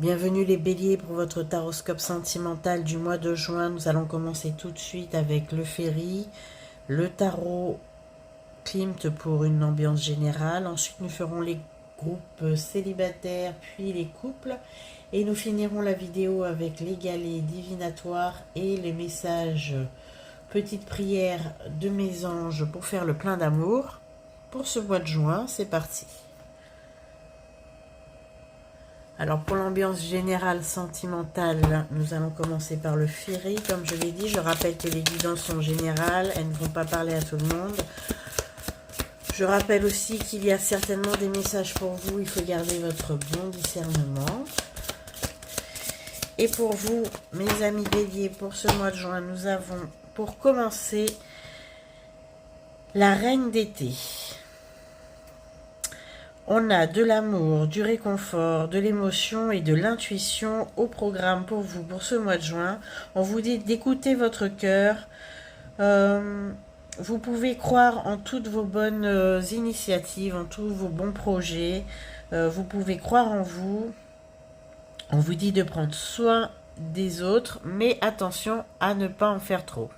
Bienvenue les béliers pour votre taroscope sentimental du mois de juin. Nous allons commencer tout de suite avec le Féri, le tarot Klimt pour une ambiance générale. Ensuite nous ferons les groupes célibataires puis les couples. Et nous finirons la vidéo avec les galets divinatoires et les messages petites prières de mes anges pour faire le plein d'amour. Pour ce mois de juin, c'est parti. Alors pour l'ambiance générale sentimentale, nous allons commencer par le Féri. Comme je l'ai dit, je rappelle que les guidances sont générales, elles ne vont pas parler à tout le monde. Je rappelle aussi qu'il y a certainement des messages pour vous, il faut garder votre bon discernement. Et pour vous, mes amis béliers, pour ce mois de juin, nous avons pour commencer la reine d'été. On a de l'amour, du réconfort, de l'émotion et de l'intuition au programme pour vous pour ce mois de juin. On vous dit d'écouter votre cœur. Vous pouvez croire en toutes vos bonnes initiatives, en tous vos bons projets. Vous pouvez croire en vous. On vous dit de prendre soin des autres, mais attention à ne pas en faire trop.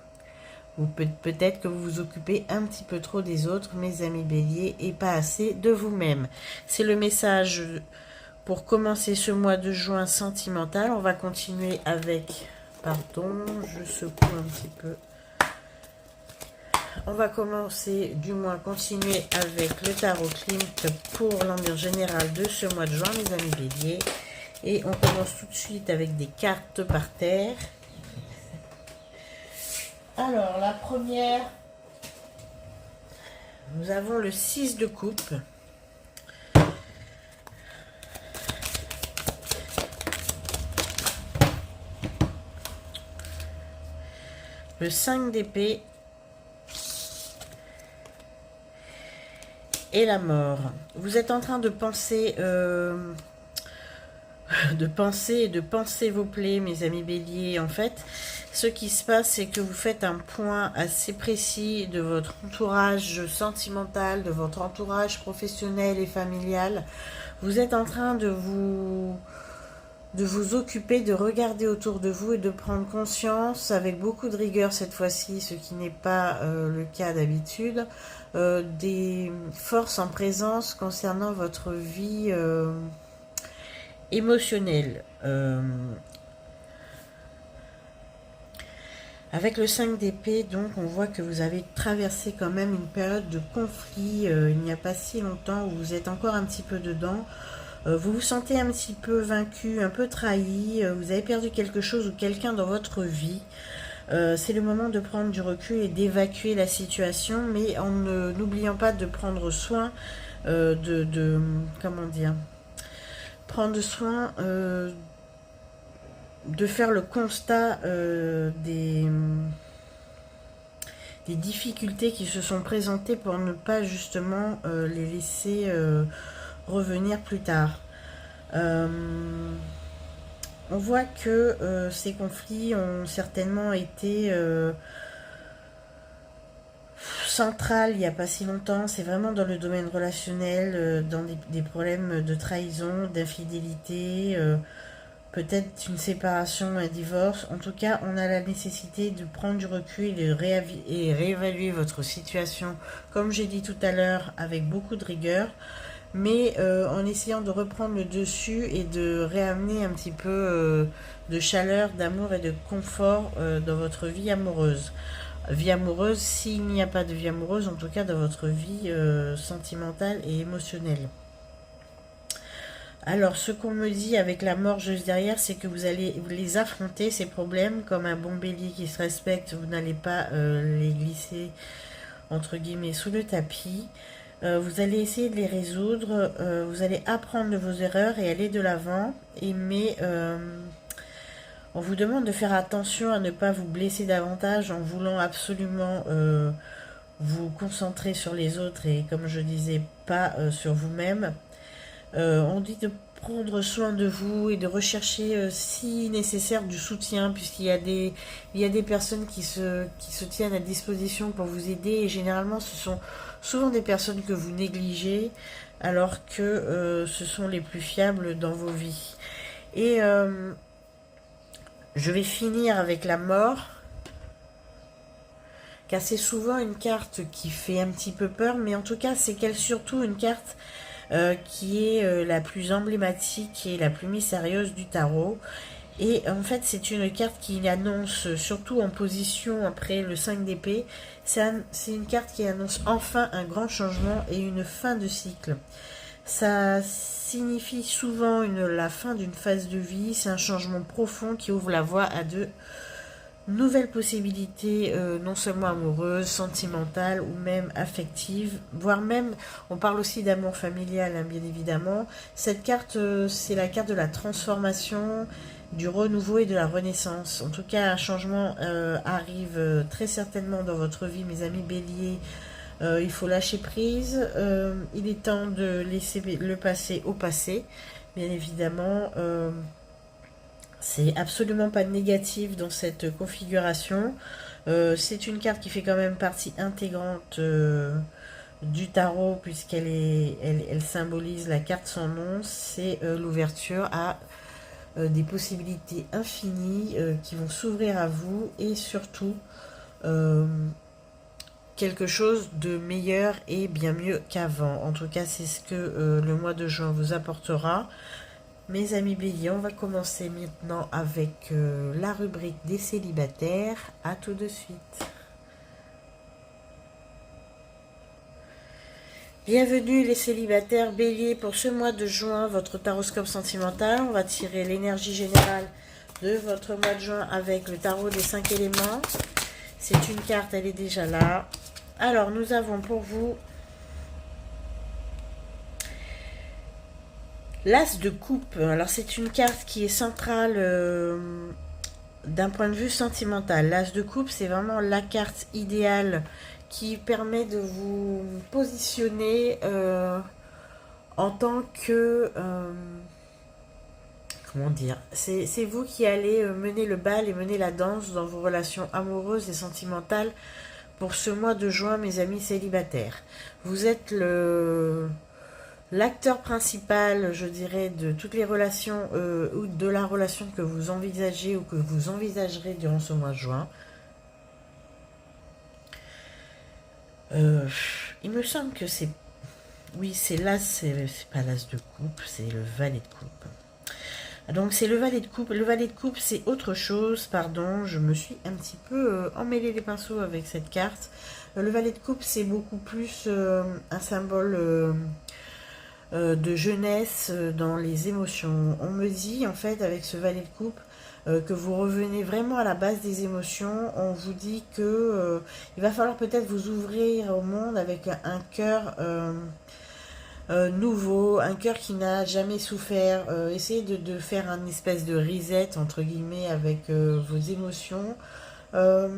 Peut-être que vous vous occupez un petit peu trop des autres, mes amis béliers, et pas assez de vous-même. C'est le message pour commencer ce mois de juin sentimental. On va continuer avec... Pardon, je secoue un petit peu. On va commencer, du moins continuer avec le tarot Klimt pour l'ambiance générale de ce mois de juin, mes amis béliers. Et on commence tout de suite avec des cartes par terre. Alors, la première, nous avons le 6 de coupe. Le 5 d'épée. Et la mort. Vous êtes en train de penser... de penser vos plaies, mes amis béliers. En fait, ce qui se passe, c'est que vous faites un point assez précis de votre entourage sentimental, de votre entourage professionnel et familial. Vous êtes en train de vous occuper, de regarder autour de vous et de prendre conscience avec beaucoup de rigueur cette fois-ci, ce qui n'est pas le cas d'habitude, des forces en présence concernant votre vie émotionnelle. Avec le 5 d'épée, donc, on voit que vous avez traversé quand même une période de conflit il n'y a pas si longtemps, où vous êtes encore un petit peu dedans. Vous vous sentez un petit peu vaincu, un peu trahi, vous avez perdu quelque chose ou quelqu'un dans votre vie. C'est le moment de prendre du recul et d'évacuer la situation, mais en n'oubliant pas de prendre soin comment dire, prendre soin de faire le constat des difficultés qui se sont présentées pour ne pas justement les laisser revenir plus tard. On voit que ces conflits ont certainement été central il n'y a pas si longtemps. C'est vraiment dans le domaine relationnel, dans des problèmes de trahison, d'infidélité, peut-être une séparation, un divorce. En tout cas, on a la nécessité de prendre du recul et de réévaluer votre situation, comme j'ai dit tout à l'heure, avec beaucoup de rigueur, mais en essayant de reprendre le dessus et de réamener un petit peu de chaleur, d'amour et de confort dans votre vie amoureuse. Vie amoureuse, s'il n'y a pas de vie amoureuse, en tout cas dans votre vie sentimentale et émotionnelle. Alors, ce qu'on me dit avec la mort juste derrière, c'est que vous allez les affronter, ces problèmes, comme un bon bélier qui se respecte. Vous n'allez pas les glisser, entre guillemets, sous le tapis. Vous allez essayer de les résoudre, vous allez apprendre de vos erreurs et aller de l'avant. Mais on vous demande de faire attention à ne pas vous blesser davantage en voulant absolument vous concentrer sur les autres et, comme je disais, pas sur vous-même. On dit de prendre soin de vous et de rechercher, si nécessaire, du soutien, puisqu'il y a des personnes qui se tiennent à disposition pour vous aider, et généralement ce sont souvent des personnes que vous négligez, alors que ce sont les plus fiables dans vos vies. Et je vais finir avec la mort, car c'est souvent une carte qui fait un petit peu peur, mais en tout cas c'est surtout une carte qui est la plus emblématique et la plus mystérieuse du tarot. Et en fait, c'est une carte qui annonce, surtout en position après le 5 d'épée, c'est une carte qui annonce enfin un grand changement et une fin de cycle. Ça signifie souvent la fin d'une phase de vie, c'est un changement profond qui ouvre la voie à de nouvelles possibilités, non seulement amoureuses, sentimentales ou même affectives, voire même, on parle aussi d'amour familial, hein, bien évidemment. Cette carte, c'est la carte de la transformation, du renouveau et de la renaissance. En tout cas, un changement arrive très certainement dans votre vie, mes amis béliers. Il faut lâcher prise. Il est temps de laisser le passé au passé, bien évidemment. C'est absolument pas négatif dans cette configuration. C'est une carte qui fait quand même partie intégrante du tarot, puisqu'elle elle symbolise la carte sans nom. C'est l'ouverture à des possibilités infinies qui vont s'ouvrir à vous, et surtout quelque chose de meilleur et bien mieux qu'avant. En tout cas, c'est ce que le mois de juin vous apportera. Mes amis béliers, on va commencer maintenant avec la rubrique des célibataires. À tout de suite. Bienvenue les célibataires béliers pour ce mois de juin, votre taroscope sentimental. On va tirer l'énergie générale de votre mois de juin avec le tarot des 5 éléments. C'est une carte, elle est déjà là. Alors, nous avons pour vous l'As de coupe. Alors, c'est une carte qui est centrale d'un point de vue sentimental. L'As de coupe, c'est vraiment la carte idéale qui permet de vous positionner en tant que... comment dire, c'est vous qui allez mener le bal et mener la danse dans vos relations amoureuses et sentimentales pour ce mois de juin, mes amis célibataires. Vous êtes l'acteur principal, je dirais, de toutes les relations ou de la relation que vous envisagez ou que vous envisagerez durant ce mois de juin. Il me semble que c'est... Oui, c'est l'as, c'est pas l'as de coupe, c'est le valet de coupe. Donc c'est le valet de coupe. Le valet de coupe, c'est autre chose, pardon, je me suis un petit peu emmêlé les pinceaux avec cette carte. Le valet de coupe, c'est beaucoup plus un symbole de jeunesse dans les émotions. On me dit, en fait, avec ce valet de coupe, que vous revenez vraiment à la base des émotions. On vous dit que il va falloir peut-être vous ouvrir au monde avec un cœur nouveau, un cœur qui n'a jamais souffert. Essayez de faire un espèce de reset, entre guillemets, avec vos émotions. En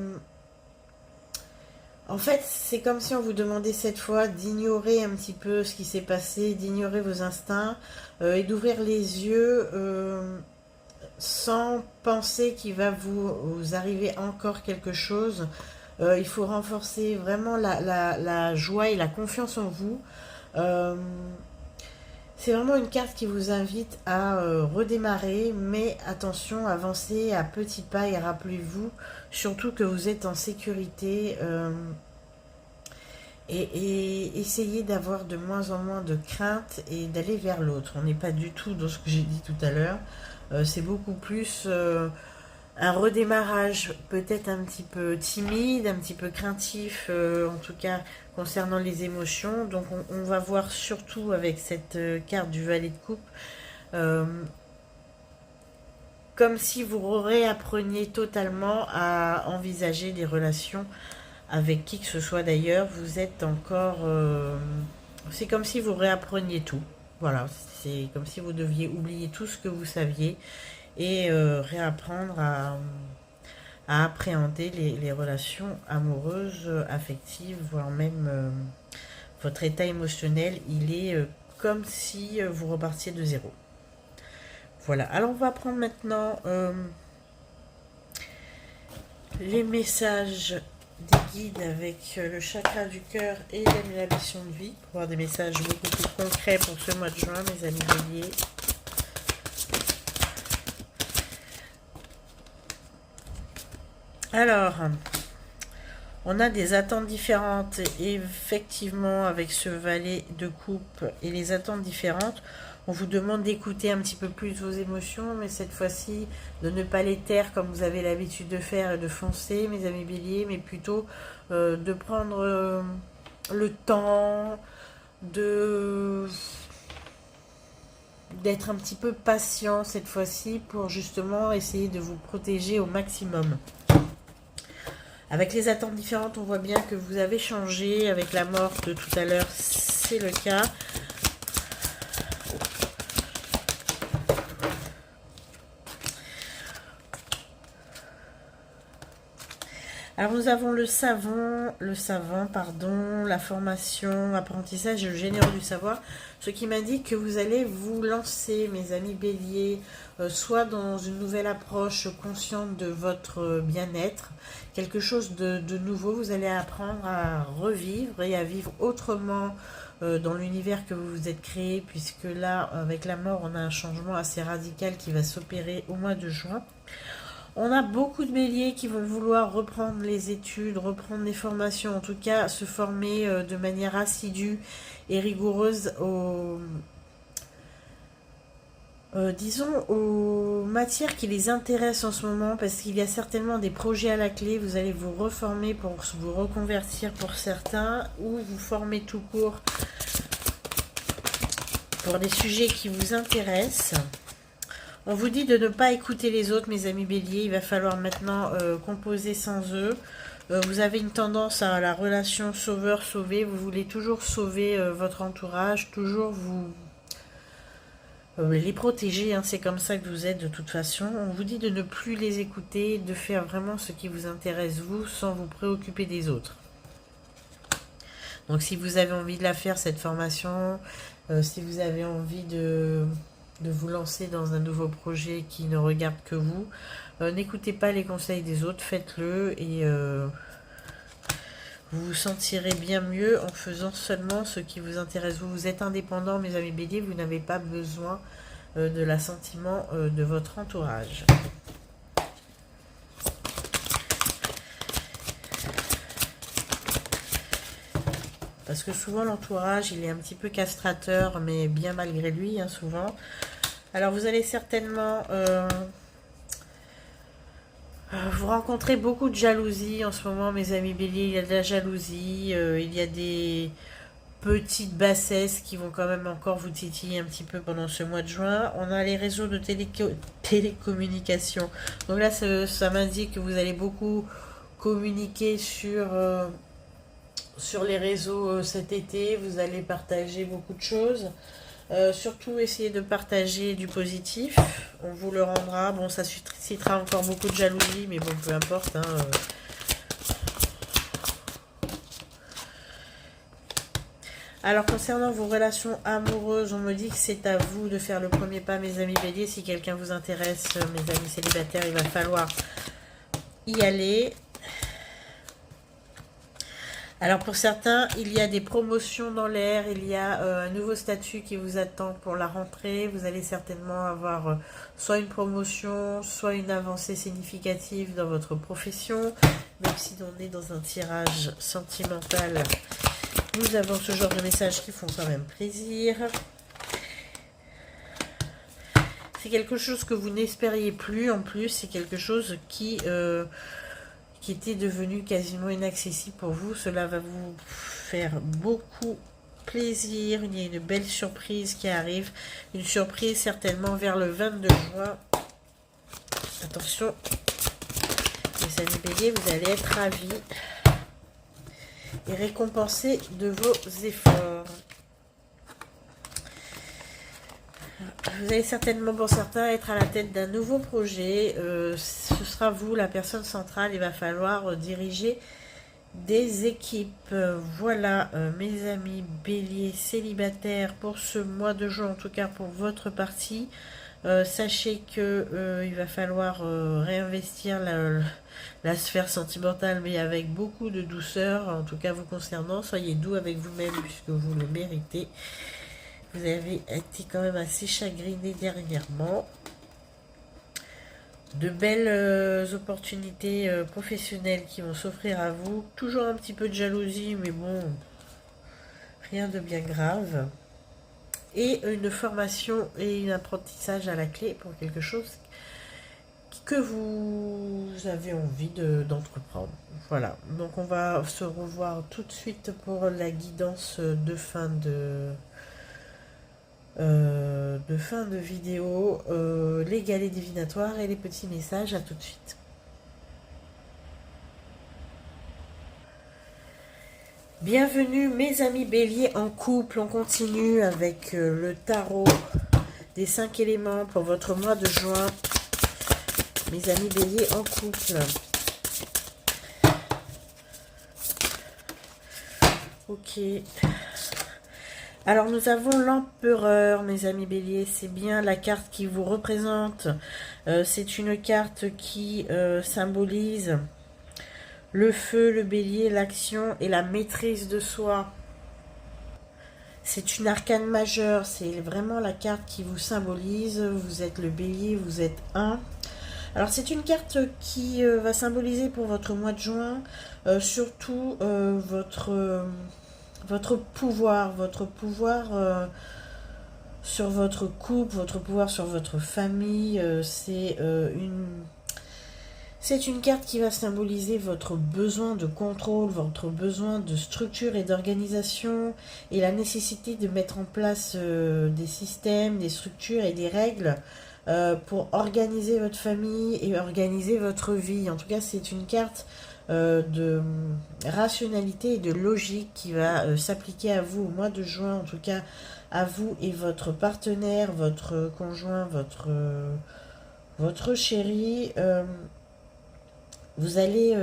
fait, c'est comme si on vous demandait cette fois d'ignorer un petit peu ce qui s'est passé, d'ignorer vos instincts et d'ouvrir les yeux sans penser qu'il va vous arriver encore quelque chose. Il faut renforcer vraiment la joie et la confiance en vous. C'est vraiment une carte qui vous invite à redémarrer, mais attention, avancez à petits pas et rappelez-vous surtout que vous êtes en sécurité et essayez d'avoir de moins en moins de crainte et d'aller vers l'autre. On n'est pas du tout dans ce que j'ai dit tout à l'heure. C'est beaucoup plus un redémarrage, peut-être un petit peu timide, un petit peu craintif, en tout cas concernant les émotions. Donc on va voir surtout avec cette carte du valet de coupe, comme si vous réappreniez totalement à envisager des relations avec qui que ce soit d'ailleurs. Vous êtes encore... c'est comme si vous réappreniez tout. Voilà, c'est comme si vous deviez oublier tout ce que vous saviez et réapprendre à appréhender les relations amoureuses, affectives, voire même votre état émotionnel. Il est comme si vous repartiez de zéro. Voilà, alors on va prendre maintenant les messages des guides avec le chakra du cœur et la mission de vie, pour avoir des messages beaucoup plus concrets pour ce mois de juin, mes amis béliers. Alors, on a des attentes différentes. Et effectivement, avec ce valet de coupe et les attentes différentes, on vous demande d'écouter un petit peu plus vos émotions, mais cette fois-ci, de ne pas les taire comme vous avez l'habitude de faire et de foncer, mes amis béliers, mais plutôt de prendre le temps, de d'être un petit peu patient cette fois-ci pour justement essayer de vous protéger au maximum. Avec les attentes différentes, on voit bien que vous avez changé. Avec la mort de tout à l'heure, c'est le cas. Alors nous avons le savant, pardon, la formation, apprentissage et le généreux du savoir, ce qui m'indique que vous allez vous lancer, mes amis béliers, soit dans une nouvelle approche consciente de votre bien-être, quelque chose de nouveau, vous allez apprendre à revivre et à vivre autrement dans l'univers que vous vous êtes créé, puisque là, avec la mort, on a un changement assez radical qui va s'opérer au mois de juin. On a beaucoup de béliers qui vont vouloir reprendre les études, reprendre les formations, en tout cas se former de manière assidue et rigoureuse disons, aux matières qui les intéressent en ce moment, parce qu'il y a certainement des projets à la clé. Vous allez vous reformer pour vous reconvertir pour certains, ou vous former tout court pour des sujets qui vous intéressent. On vous dit de ne pas écouter les autres, mes amis béliers. Il va falloir maintenant composer sans eux. Vous avez une tendance à la relation sauveur-sauvé. Vous voulez toujours sauver votre entourage, toujours vous les protéger. Hein. C'est comme ça que vous êtes de toute façon. On vous dit de ne plus les écouter, de faire vraiment ce qui vous intéresse vous, sans vous préoccuper des autres. Donc si vous avez envie de la faire, cette formation, si vous avez envie de vous lancer dans un nouveau projet qui ne regarde que vous, n'écoutez pas les conseils des autres, faites-le et vous vous sentirez bien mieux en faisant seulement ce qui vous intéresse. Vous êtes indépendant, mes amis béliers, vous n'avez pas besoin de l'assentiment de votre entourage. Parce que souvent l'entourage, il est un petit peu castrateur, mais bien malgré lui, hein, souvent. Alors vous allez certainement vous rencontrez beaucoup de jalousie en ce moment, mes amis béliers. Il y a de la jalousie, il y a des petites bassesses qui vont quand même encore vous titiller un petit peu pendant ce mois de juin. On a les réseaux de télécommunication. Donc là, ça m'indique que vous allez beaucoup communiquer sur les réseaux cet été. Vous allez partager beaucoup de choses. Surtout essayez de partager du positif. On vous le rendra. Bon, ça suscitera encore beaucoup de jalousie, mais bon, peu importe. Hein. Alors, concernant vos relations amoureuses, on me dit que c'est à vous de faire le premier pas, mes amis béliers. Si quelqu'un vous intéresse, mes amis célibataires, il va falloir y aller. Alors pour certains, il y a des promotions dans l'air, il y a un nouveau statut qui vous attend pour la rentrée. Vous allez certainement avoir soit une promotion, soit une avancée significative dans votre profession. Même si on est dans un tirage sentimental, nous avons ce genre de messages qui font quand même plaisir. C'est quelque chose que vous n'espériez plus en plus, c'est quelque chose qui était devenu quasiment inaccessible pour vous. Cela va vous faire beaucoup plaisir. Il y a une belle surprise qui arrive. Une surprise certainement vers le 22 juin. Attention, les amis béliers, vous allez être ravis et récompensés de vos efforts. Vous allez certainement pour certains être à la tête d'un nouveau projet. Ce sera vous, la personne centrale. Il va falloir diriger des équipes. Voilà, mes amis béliers célibataires pour ce mois de juin, en tout cas pour votre partie. Sachez que il va falloir réinvestir la sphère sentimentale, mais avec beaucoup de douceur, en tout cas vous concernant. Soyez doux avec vous-même puisque vous le méritez. Vous avez été quand même assez chagriné dernièrement. de belles opportunités professionnelles qui vont s'offrir à vous. Toujours un petit peu de jalousie, mais bon, rien de bien grave. Et une formation et un apprentissage à la clé pour quelque chose que vous avez envie d'entreprendre. Voilà, donc on va se revoir tout de suite pour la guidance de fin de vidéo, les galets divinatoires et les petits messages. À tout de suite. Bienvenue mes amis béliers en couple, on continue avec le tarot des 5 éléments pour votre mois de juin. Mes amis béliers en couple. Ok. Alors nous avons l'empereur, mes amis béliers, c'est bien la carte qui vous représente. C'est une carte qui symbolise le feu, le bélier, l'action et la maîtrise de soi. C'est une arcane majeure, c'est vraiment la carte qui vous symbolise. Vous êtes le bélier, vous êtes un. Alors c'est une carte qui va symboliser pour votre mois de juin surtout votre pouvoir sur votre couple, votre pouvoir sur votre famille. C'est une carte qui va symboliser votre besoin de contrôle, votre besoin de structure et d'organisation et la nécessité de mettre en place des systèmes, des structures et des règles pour organiser votre famille et organiser votre vie. En tout cas, c'est une carte de rationalité et de logique qui va s'appliquer à vous au mois de juin, en tout cas à vous et votre partenaire, votre conjoint, votre chéri. Vous allez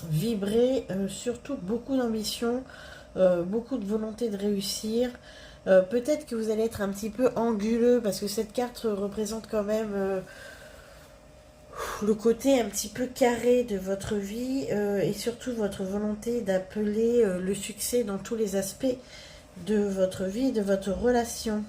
vibrer surtout beaucoup d'ambition, beaucoup de volonté de réussir. Peut-être que vous allez être un petit peu anguleux parce que cette carte représente quand même le côté un petit peu carré de votre vie et surtout votre volonté d'appeler le succès dans tous les aspects de votre vie, de votre relation.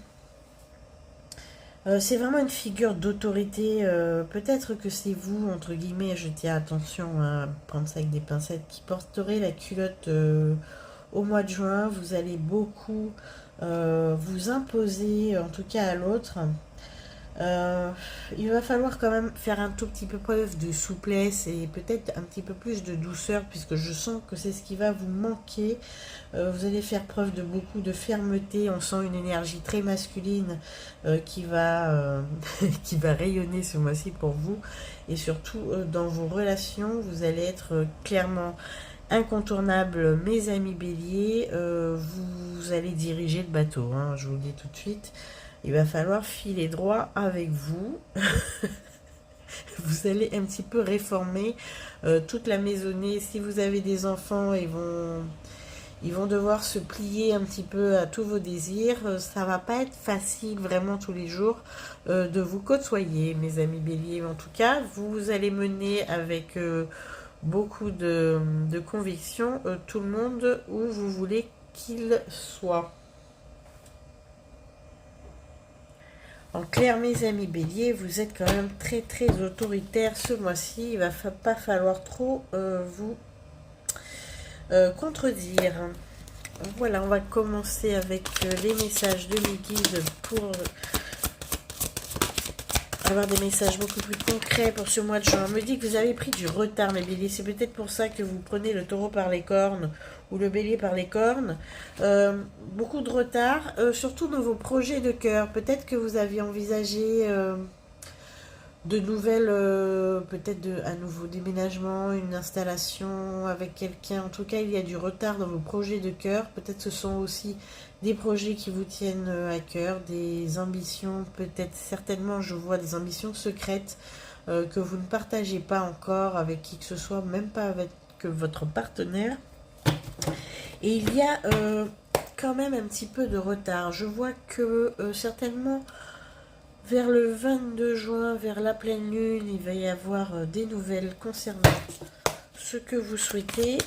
C'est vraiment une figure d'autorité. Peut-être que c'est vous, entre guillemets, je tiens attention à prendre ça avec des pincettes, qui porterez la culotte au mois de juin. Vous allez beaucoup vous imposer, en tout cas à l'autre. Il va falloir quand même faire un tout petit peu preuve de souplesse et peut-être un petit peu plus de douceur puisque je sens que c'est ce qui va vous manquer. Vous allez faire preuve de beaucoup de fermeté. On sent une énergie très masculine qui va rayonner ce mois-ci pour vous. Et surtout dans vos relations, vous allez être clairement incontournable, mes amis béliers. Vous allez diriger le bateau, hein, je vous le dis tout de suite. Il va falloir filer droit avec vous. Vous allez un petit peu réformer toute la maisonnée. Si vous avez des enfants, ils vont devoir se plier un petit peu à tous vos désirs. Ça va pas être facile vraiment tous les jours de vous côtoyer, mes amis béliers. En tout cas, vous allez mener avec beaucoup de conviction tout le monde où vous voulez qu'il soit. En clair, mes amis béliers, vous êtes quand même très très autoritaire ce mois-ci. Il va pas falloir trop vous contredire. Voilà, on va commencer avec les messages de mes guides pour avoir des messages beaucoup plus concrets pour ce mois de juin. On me dit que vous avez pris du retard, mes béliers. C'est peut-être pour ça que vous prenez le taureau par les cornes ou le bélier par les cornes. Beaucoup de retard, surtout dans vos projets de cœur. Peut-être que vous aviez envisagé de nouvelles, peut-être un nouveau déménagement, une installation avec quelqu'un. En tout cas, il y a du retard dans vos projets de cœur. Peut-être ce sont aussi des projets qui vous tiennent à cœur, des ambitions, peut-être certainement, je vois des ambitions secrètes que vous ne partagez pas encore avec qui que ce soit, même pas avec votre partenaire. Et il y a quand même un petit peu de retard. Je vois que certainement vers le 22 juin, vers la pleine lune, il va y avoir des nouvelles concernant ce que vous souhaitez.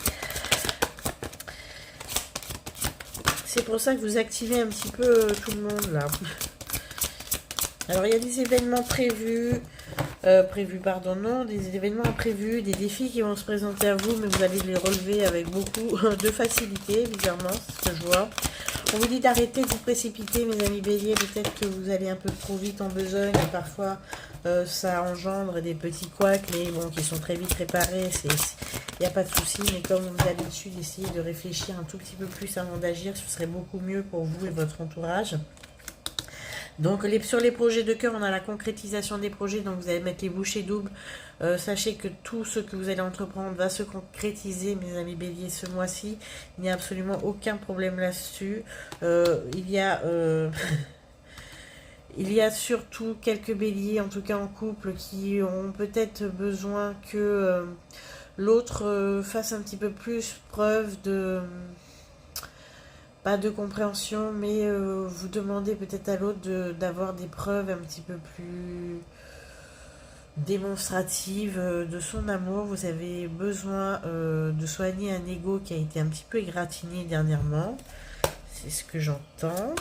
C'est pour ça que vous activez un petit peu tout le monde là. Alors il y a des événements pardon, non, des événements imprévus, des défis qui vont se présenter à vous, mais vous allez les relever avec beaucoup de facilité, bizarrement, c'est ce que je vois. On vous dit d'arrêter de vous précipiter, mes amis béliers, peut-être que vous allez un peu trop vite en besogne, et parfois ça engendre des petits couacs, mais bon, qui sont très vite réparés, il n'y a pas de souci, mais comme vous avez l'habitude d'essayer de réfléchir un tout petit peu plus avant d'agir, ce serait beaucoup mieux pour vous et votre entourage. Donc sur les projets de cœur, on a la concrétisation des projets, donc vous allez mettre les bouchées doubles. Sachez que tout ce que vous allez entreprendre va se concrétiser, mes amis béliers, ce mois-ci. Il n'y a absolument aucun problème là-dessus. Il y a... il y a surtout quelques béliers, en tout cas en couple, qui ont peut-être besoin que l'autre fasse un petit peu plus preuve de... pas de compréhension, mais vous demandez peut-être à l'autre d'avoir des preuves un petit peu plus démonstratives de son amour. Vous avez besoin de soigner un ego qui a été un petit peu égratigné dernièrement. C'est ce que j'entends.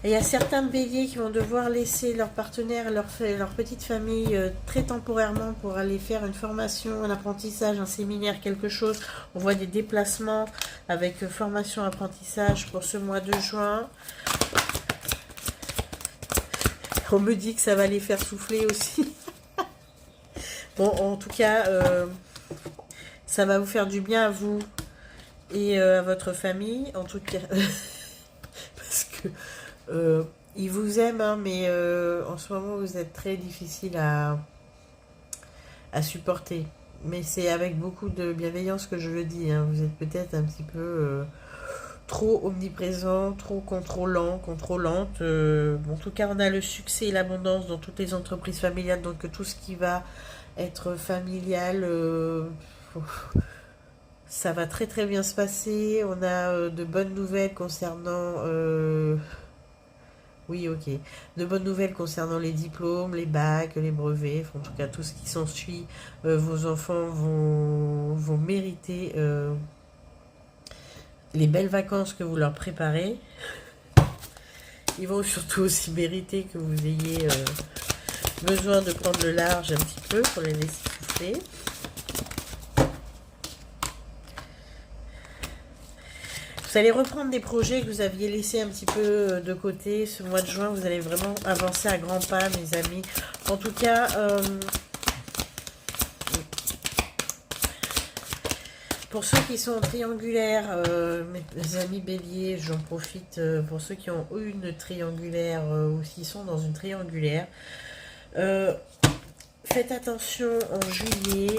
Et il y a certains béliers qui vont devoir laisser leur partenaire, leur petite famille très temporairement pour aller faire une formation, un apprentissage, un séminaire, quelque chose. On voit des déplacements avec formation, apprentissage pour ce mois de juin. On me dit que ça va les faire souffler aussi. Bon, en tout cas, ça va vous faire du bien à vous et à votre famille, en tout cas. Parce que... il vous aime, hein, mais en ce moment vous êtes très difficile à supporter. Mais c'est avec beaucoup de bienveillance que je le dis. Hein. Vous êtes peut-être un petit peu trop omniprésent, trop contrôlante. En tout cas, on a le succès et l'abondance dans toutes les entreprises familiales. Donc tout ce qui va être familial, ça va très très bien se passer. On a de bonnes nouvelles concernant... oui, ok. De bonnes nouvelles concernant les diplômes, les bacs, les brevets, en tout cas tout ce qui s'ensuit. Vos enfants vont mériter les belles vacances que vous leur préparez. Ils vont surtout aussi mériter que vous ayez besoin de prendre le large un petit peu pour les laisser souffler. Vous allez reprendre des projets que vous aviez laissés un petit peu de côté. Ce mois de juin, vous allez vraiment avancer à grands pas, mes amis. En tout cas, pour ceux qui sont triangulaires, mes amis béliers, j'en profite pour ceux qui ont une triangulaire ou qui sont dans une triangulaire. Faites attention en juillet.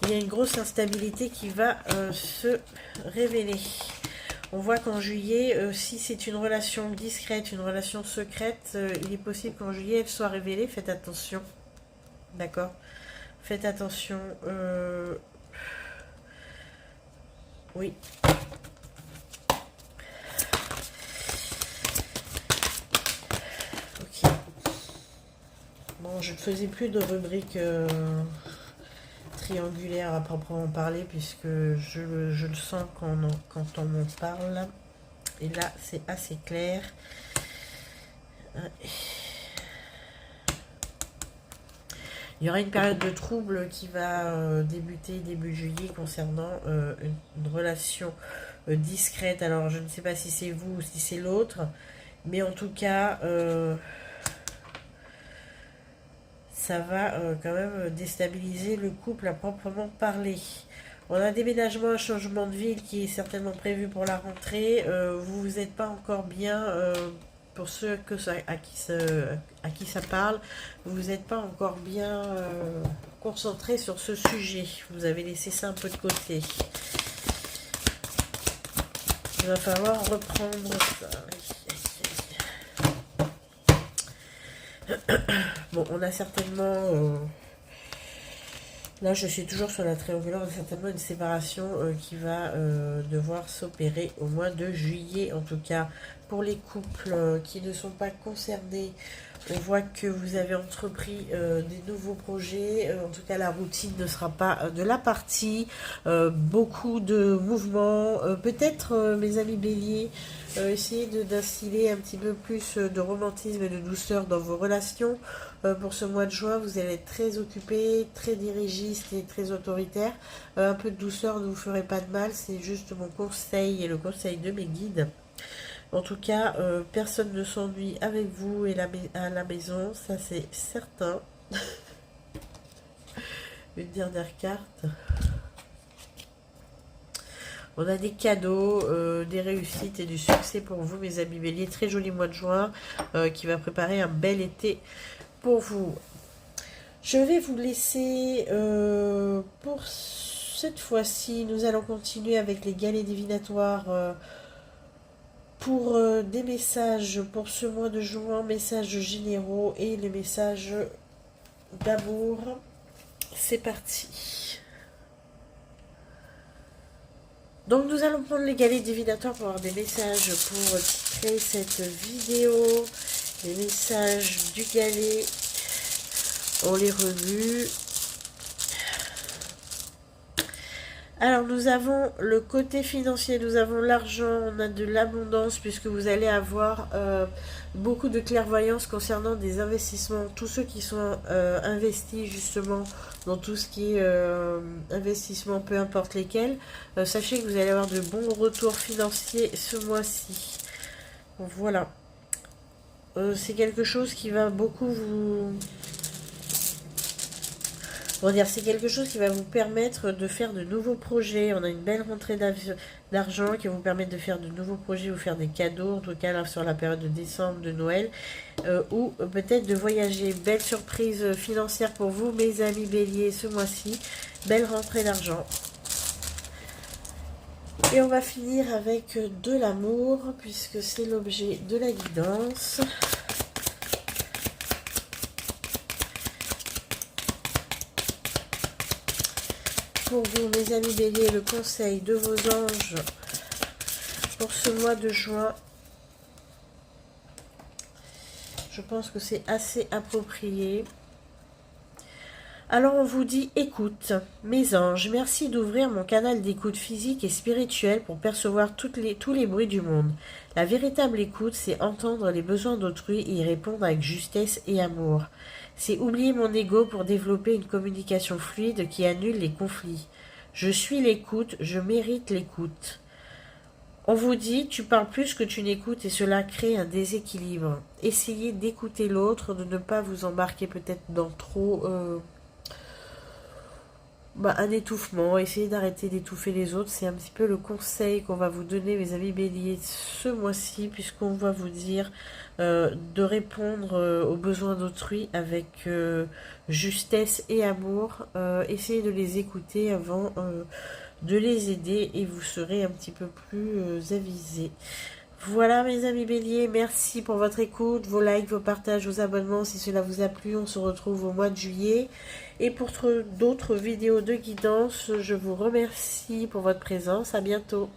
Il y a une grosse instabilité qui va se révéler. On voit qu'en juillet, si c'est une relation discrète, une relation secrète, il est possible qu'en juillet, elle soit révélée. Faites attention. D'accord ? Faites attention. Oui. Ok. Bon, je ne faisais plus de rubrique... triangulaire à proprement parler puisque je le sens quand on m'en parle et là c'est assez clair. Il y aura une période de trouble qui va débuter début juillet concernant une relation discrète. Alors je ne sais pas si c'est vous ou si c'est l'autre, mais en tout cas ça va quand même déstabiliser le couple à proprement parler. On a un déménagement, un changement de ville qui est certainement prévu pour la rentrée. Vous n'êtes pas encore bien, pour ceux à qui ça parle, vous n'êtes pas encore bien concentré sur ce sujet. Vous avez laissé ça un peu de côté. Il va falloir reprendre ça. Bon, on a certainement... là, je suis toujours sur la triangulaire. On a certainement une séparation qui va devoir s'opérer au mois de juillet. En tout cas, pour les couples qui ne sont pas concernés On voit que vous avez entrepris des nouveaux projets. En tout cas, la routine ne sera pas de la partie. Beaucoup de mouvements. Peut-être, mes amis béliers, essayez d'instiller un petit peu plus de romantisme et de douceur dans vos relations. Pour ce mois de juin, vous allez être très occupé, très dirigiste et très autoritaire. Un peu de douceur ne vous ferait pas de mal. C'est juste mon conseil et le conseil de mes guides. En tout cas, personne ne s'ennuie avec vous et à la maison, ça c'est certain. Une dernière carte. On a des cadeaux, des réussites et du succès pour vous, mes amis béliers. Très joli mois de juin qui va préparer un bel été pour vous. Je vais vous laisser pour cette fois-ci. Nous allons continuer avec les galets divinatoires. Pour des messages pour ce mois de juin, messages généraux et les messages d'amour. C'est parti. Donc nous allons prendre les galets divinatoires pour avoir des messages pour titrer cette vidéo. Les messages du galet, on les remue. Alors nous avons le côté financier, nous avons l'argent, on a de l'abondance puisque vous allez avoir beaucoup de clairvoyance concernant des investissements. Tous ceux qui sont investis justement dans tout ce qui est investissement, peu importe lesquels, sachez que vous allez avoir de bons retours financiers ce mois-ci. Voilà. C'est quelque chose qui va beaucoup vous... c'est quelque chose qui va vous permettre de faire de nouveaux projets. On a une belle rentrée d'argent qui va vous permettre de faire de nouveaux projets, vous faire des cadeaux, en tout cas là sur la période de décembre, de Noël, ou peut-être de voyager. Belle surprise financière pour vous, mes amis béliers, ce mois-ci. Belle rentrée d'argent. Et on va finir avec de l'amour, puisque c'est l'objet de la guidance. Pour vous, mes amis béliers, le conseil de vos anges pour ce mois de juin. Je pense que c'est assez approprié. Alors on vous dit, écoute, mes anges, merci d'ouvrir mon canal d'écoute physique et spirituelle pour percevoir tous les bruits du monde. La véritable écoute, c'est entendre les besoins d'autrui et y répondre avec justesse et amour. C'est oublier mon ego pour développer une communication fluide qui annule les conflits. Je suis l'écoute, je mérite l'écoute. On vous dit, tu parles plus que tu n'écoutes et cela crée un déséquilibre. Essayez d'écouter l'autre, de ne pas vous embarquer peut-être dans trop... un étouffement, essayez d'arrêter d'étouffer les autres, c'est un petit peu le conseil qu'on va vous donner, mes amis béliers, ce mois-ci, puisqu'on va vous dire de répondre aux besoins d'autrui avec justesse et amour. Essayez de les écouter avant de les aider et vous serez un petit peu plus avisés. Voilà mes amis béliers, merci pour votre écoute, vos likes, vos partages, vos abonnements. Si cela vous a plu, on se retrouve au mois de juillet. Et pour d'autres vidéos de guidance, je vous remercie pour votre présence. À bientôt.